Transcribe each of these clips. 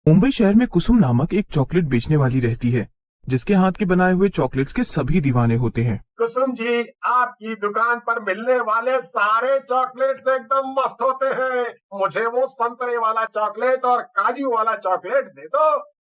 मुंबई शहर में कुसुम नामक एक चॉकलेट बेचने वाली रहती है, जिसके हाथ के बनाए हुए चॉकलेट्स के सभी दीवाने होते हैं। कुसुम जी, आपकी दुकान पर मिलने वाले सारे चॉकलेट्स एकदम मस्त होते हैं। मुझे वो संतरे वाला चॉकलेट और काजू वाला चॉकलेट दे दो।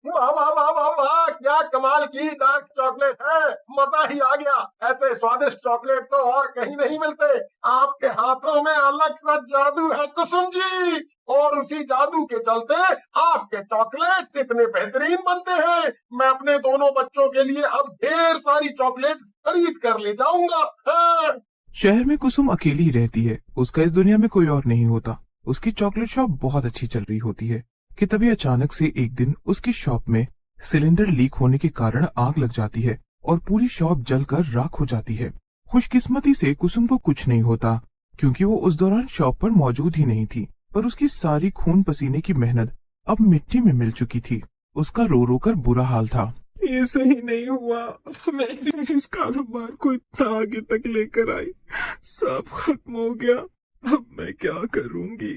वाह वाह वाह वाह वाह, क्या कमाल की डार्क चॉकलेट है। मजा ही आ गया। ऐसे स्वादिष्ट चॉकलेट तो और कहीं नहीं मिलते। आपके हाथों में अलग सा जादू है कुसुम जी, और उसी जादू के चलते आपके चॉकलेट्स इतने बेहतरीन बनते हैं। मैं अपने दोनों बच्चों के लिए अब ढेर सारी चॉकलेट्स खरीद कर ले जाऊंगा। हाँ। शहर में कुसुम अकेली ही रहती है। उसका इस दुनिया में कोई और नहीं होता। उसकी चॉकलेट शॉप बहुत अच्छी चल रही होती है कि तभी अचानक से एक दिन उसकी शॉप में सिलेंडर लीक होने के कारण आग लग जाती है और पूरी शॉप जलकर राख हो जाती है। खुशकिस्मती से कुसुम को कुछ नहीं होता, क्योंकि वो उस दौरान शॉप पर मौजूद ही नहीं थी, पर उसकी सारी खून पसीने की मेहनत अब मिट्टी में मिल चुकी थी। उसका रो रो कर बुरा हाल था। ये सही नहीं हुआ। मैं इस कारोबार को इतना आगे तक लेकर आई, सब खत्म हो गया। अब मैं क्या करूंगी?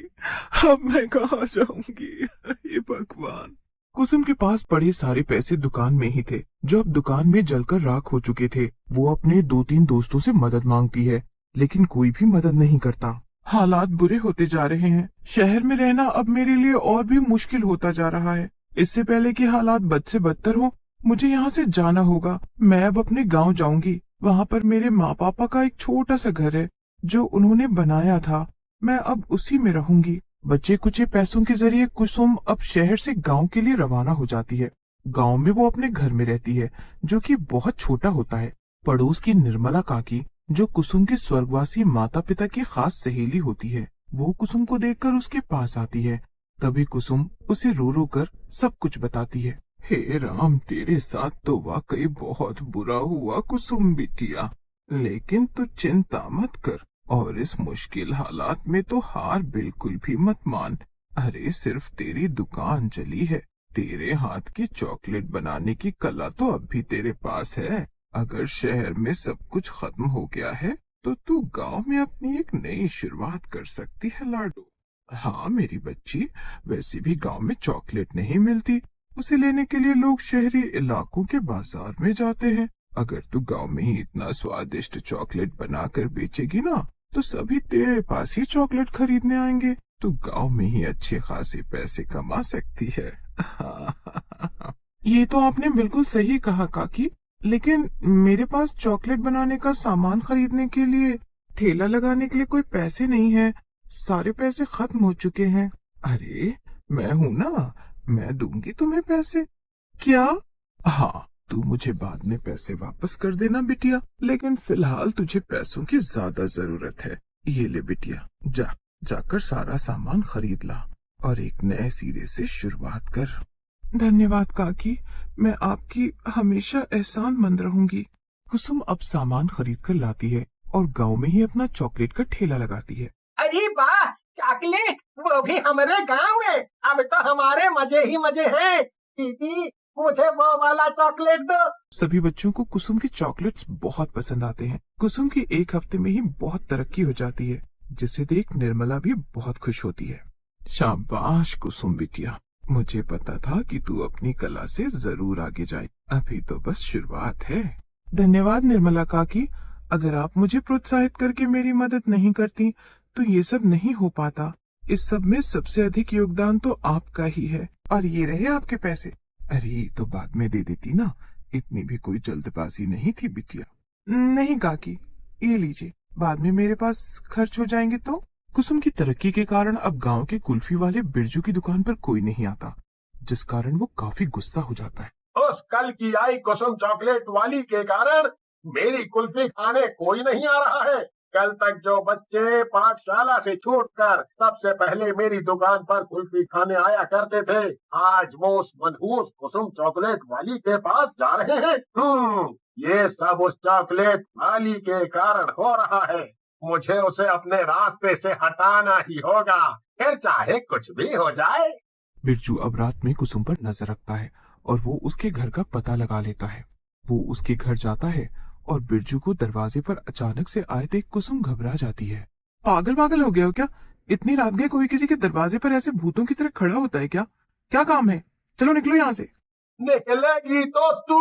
अब मैं कहाँ जाऊंगी? हे भगवान। कुसुम के पास पड़े सारे पैसे दुकान में ही थे, जो अब दुकान में जलकर राख हो चुके थे। वो अपने 2-3 दोस्तों से मदद मांगती है, लेकिन कोई भी मदद नहीं करता। हालात बुरे होते जा रहे हैं। शहर में रहना अब मेरे लिए और भी मुश्किल होता जा रहा है। इससे पहले कि हालात बद से बदतर हो, मुझे यहाँ से जाना होगा। मैं अब अपने गांव जाऊंगी। वहाँ पर मेरे माँ पापा का एक छोटा सा घर है, जो उन्होंने बनाया था। मैं अब उसी में रहूंगी। बचे कुचे पैसों के जरिए कुसुम अब शहर से गांव के लिए रवाना हो जाती है। गांव में वो अपने घर में रहती है, जो कि बहुत छोटा होता है। पड़ोस की निर्मला काकी, जो कुसुम के स्वर्गवासी माता पिता की खास सहेली होती है, वो कुसुम को देखकर उसके पास आती है। तभी कुसुम उसे रो रो कर सब कुछ बताती है। हे राम, तेरे साथ तो वाकई बहुत बुरा हुआ कुसुम बिटिया, लेकिन तू चिंता मत कर और इस मुश्किल हालात में तो हार बिल्कुल भी मत मान। अरे सिर्फ तेरी दुकान जली है, तेरे हाथ की चॉकलेट बनाने की कला तो अब भी तेरे पास है। अगर शहर में सब कुछ खत्म हो गया है तो तू गांव में अपनी एक नई शुरुआत कर सकती है लाडो। हाँ मेरी बच्ची, वैसे भी गांव में चॉकलेट नहीं मिलती, उसे लेने के लिए लोग शहरी इलाकों के बाजार में जाते हैं। अगर तू गांव में ही इतना स्वादिष्ट चॉकलेट बनाकर बेचेगी ना, तो सभी तेरे पास ही चॉकलेट खरीदने आएंगे। तू गांव में ही अच्छे खासे पैसे कमा सकती है। ये तो आपने बिल्कुल सही कहा काकी, लेकिन मेरे पास चॉकलेट बनाने का सामान खरीदने के लिए, ठेला लगाने के लिए कोई पैसे नहीं है। सारे पैसे खत्म हो चुके हैं। अरे मैं हूं ना, मैं दूंगी तुम्हें पैसे। क्या? हाँ, तू मुझे बाद में पैसे वापस कर देना बिटिया, लेकिन फिलहाल तुझे पैसों की ज्यादा जरूरत है। ये ले बिटिया, जाकर सारा सामान खरीद ला और एक नए सिरे से शुरुआत कर। धन्यवाद काकी, मैं आपकी हमेशा एहसानमंद रहूंगी। कुसुम अब सामान खरीद कर लाती है और गांव में ही अपना चॉकलेट का ठेला लगाती है। अरे वाह, चॉकलेट, वो भी हमारे गांव में। अब तो हमारे मजे ही मजे हैं। दीदी, मुझे वो वाला चॉकलेट दो। सभी बच्चों को कुसुम की चॉकलेट्स बहुत पसंद आते हैं। कुसुम की एक हफ्ते में ही बहुत तरक्की हो जाती है, जिसे देख निर्मला भी बहुत खुश होती है। शाबाश कुसुम बिटिया, मुझे पता था कि तू अपनी कला से जरूर आगे जाए। अभी तो बस शुरुआत है। धन्यवाद निर्मला काकी, अगर आप मुझे प्रोत्साहित करके मेरी मदद नहीं करती तो ये सब नहीं हो पाता। इस सब में सबसे अधिक योगदान तो आपका ही है। और ये रहे आपके पैसे। अरे तो बाद में दे देती ना, इतनी भी कोई जल्दबाजी नहीं थी बिटिया। नहीं काकी, ये लीजिए, बाद में मेरे पास खर्च हो जाएंगे तो। कुसुम की तरक्की के कारण अब गांव के कुल्फी वाले बिरजू की दुकान पर कोई नहीं आता, जिस कारण वो काफी गुस्सा हो जाता है। उस कल की आई कुसुम चॉकलेट वाली के कारण मेरी कुल्फी खाने कोई नहीं आ रहा है। कल तक जो बच्चे पाठशाला से छूटकर सबसे पहले मेरी दुकान पर कुल्फी खाने आया करते थे, आज वो उस मनहूस कुसुम चॉकलेट वाली के पास जा रहे हैं। ये सब उस चॉकलेट वाली के कारण हो रहा है। मुझे उसे अपने रास्ते से हटाना ही होगा, फिर चाहे कुछ भी हो जाए। बिरजू अब रात में कुसुम पर नजर रखता है और वो उसके घर का पता लगा लेता है। वो उसके घर जाता है और बिरजू को दरवाजे पर अचानक से आए देख कुसुम घबरा जाती है। पागल हो गया हो क्या? इतनी रात गए कोई किसी के दरवाजे पर ऐसे भूतों की तरह खड़ा होता है क्या? क्या काम है? चलो निकलो यहाँ से। निकलेगी तो तू,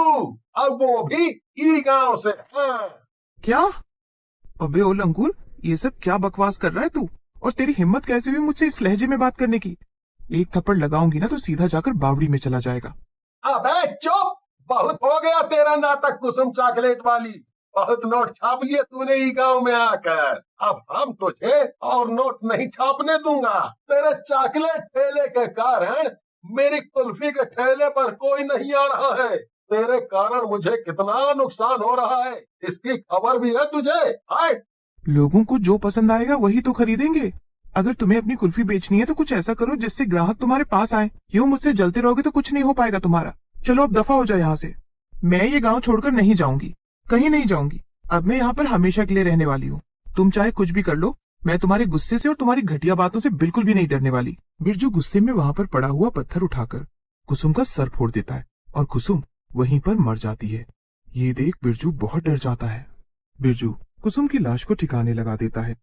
अब वो भी ई गांव से। हाँ। क्या? अबे ओ लंगूर, ये सब क्या बकवास कर रहा है तू? और तेरी हिम्मत कैसे हुई मुझसे इस लहजे में बात करने की? एक थप्पड़ लगाऊंगी ना तो सीधा जाकर बावड़ी में चला जाएगा। अबे चुप, बहुत हो गया तेरा नाटक कुसुम चॉकलेट वाली। बहुत नोट छाप लिए तूने ई गांव में आकर। अब हम तुझे और नोट नहीं छापने दूंगा। तेरे चॉकलेट ठेले के कारण मेरी कुल्फी के ठेले पर कोई नहीं आ रहा है। तेरे कारण मुझे कितना नुकसान हो रहा है, इसकी खबर भी है तुझे? आए। लोगों को जो पसंद आएगा वही तो खरीदेंगे। अगर तुम्हें अपनी कुल्फी बेचनी है तो कुछ ऐसा करो जिससे ग्राहक तुम्हारे पास आए। यूं मुझसे जलते रहोगे तो कुछ नहीं हो पाएगा तुम्हारा। चलो अब दफा हो जाए यहाँ से। मैं ये गांव छोड़कर नहीं जाऊंगी, कहीं नहीं जाऊंगी। अब मैं यहाँ पर हमेशा के लिए रहने वाली हूँ। तुम चाहे कुछ भी कर लो, मैं तुम्हारे गुस्से से और तुम्हारी घटिया बातों से बिल्कुल भी नहीं डरने वाली। बिरजू गुस्से में वहां पर पड़ा हुआ पत्थर उठाकर कुसुम का सर फोड़ देता है और कुसुम वहीं पर मर जाती है। ये देख बिरजू बहुत डर जाता है। बिरजू कुसुम की लाश को ठिकाने लगा देता है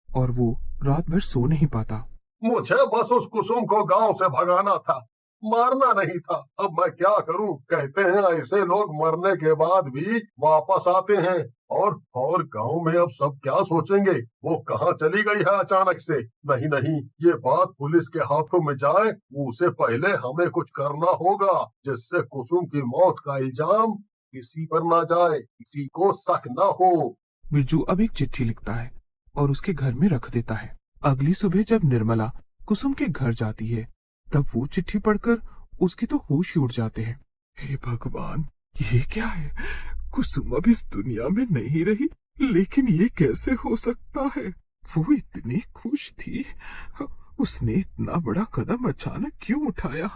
और वो रात भर सो नहीं पाता। मुझे बस उस कुसुम को गांव से भगाना था, मारना नहीं था। अब मैं क्या करूं? कहते हैं ऐसे लोग मरने के बाद भी वापस आते हैं। और गांव में अब सब क्या सोचेंगे? वो कहाँ चली गई है अचानक से? नहीं नहीं, ये बात पुलिस के हाथों में जाए उससे पहले हमें कुछ करना होगा, जिससे कुसुम की मौत का इल्जाम किसी पर ना जाए, किसी को शक न हो। बिरजू अब एक चिट्ठी लिखता है और उसके घर में रख देता है। अगली सुबह जब निर्मला कुसुम के घर जाती है तब वो चिट्ठी पढ़कर उसके तो होश ही उड़ जाते हैं। हे भगवान, ये क्या है? कुसुम अब इस दुनिया में नहीं रही, लेकिन ये कैसे हो सकता है? वो इतनी खुश थी, उसने इतना बड़ा कदम अचानक क्यों उठाया?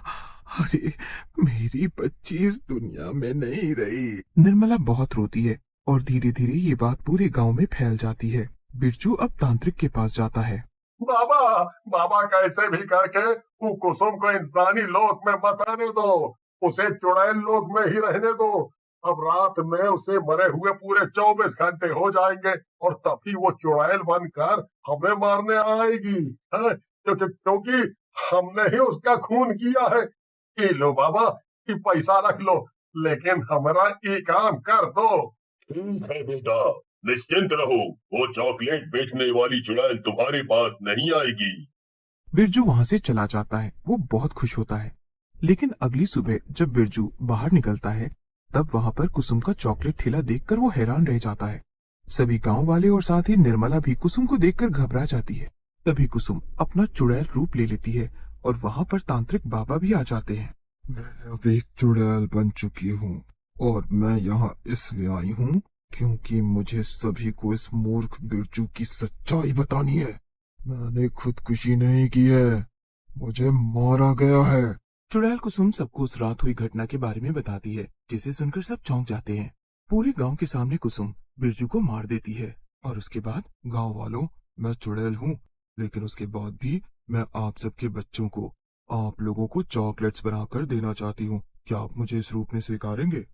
अरे मेरी बच्ची इस दुनिया में नहीं रही। निर्मला बहुत रोती है और धीरे धीरे ये बात पूरे गांव में फैल जाती है। बिरजू अब तांत्रिक के पास जाता है। बाबा, बाबा कैसे भी करके वो कुसुम को इंसानी लोक में मत रहने दो, उसे चुड़ैल लोक में ही रहने दो। अब रात में उसे मरे हुए पूरे 24 घंटे हो जाएंगे और तभी वो चुड़ैल बनकर हमें मारने आएगी। हैं? क्योंकि हमने ही उसका खून किया है। ये लो बाबा, ये पैसा रख लो, लेकिन हमारा ये काम कर दो। ठीक है बेटा, निश्चिंत रहो, वो चॉकलेट बेचने वाली चुड़ैल तुम्हारे पास नहीं आएगी। बिरजू वहां से चला जाता है। वो बहुत खुश होता है। लेकिन अगली सुबह जब बिरजू बाहर निकलता है तब वहां पर कुसुम का चॉकलेट ठेला देखकर वो हैरान रह जाता है। सभी गांव वाले और साथ ही निर्मला भी कुसुम को देखकर घबरा जाती है। तभी कुसुम अपना चुड़ैल रूप ले लेती है और वहां पर तांत्रिक बाबा भी आ जाते हैं। मैं अब एक चुड़ैल बन चुकी हूँ और मैं यहाँ इसलिए आई हूँ क्योंकि मुझे सभी को इस मूर्ख बिरजू की सच्चाई बतानी है। मैंने खुदकुशी नहीं की है, मुझे मारा गया है। चुड़ैल कुसुम सबको उस रात हुई घटना के बारे में बताती है, जिसे सुनकर सब चौंक जाते हैं। पूरे गांव के सामने कुसुम बिरजू को मार देती है और उसके बाद, गांव वालों, मैं चुड़ैल हूँ, लेकिन उसके बाद भी मैं आप सबके बच्चों को, आप लोगों को चॉकलेट्स बनाकर देना चाहती हूँ। क्या आप मुझे इस रूप में स्वीकारेंगे?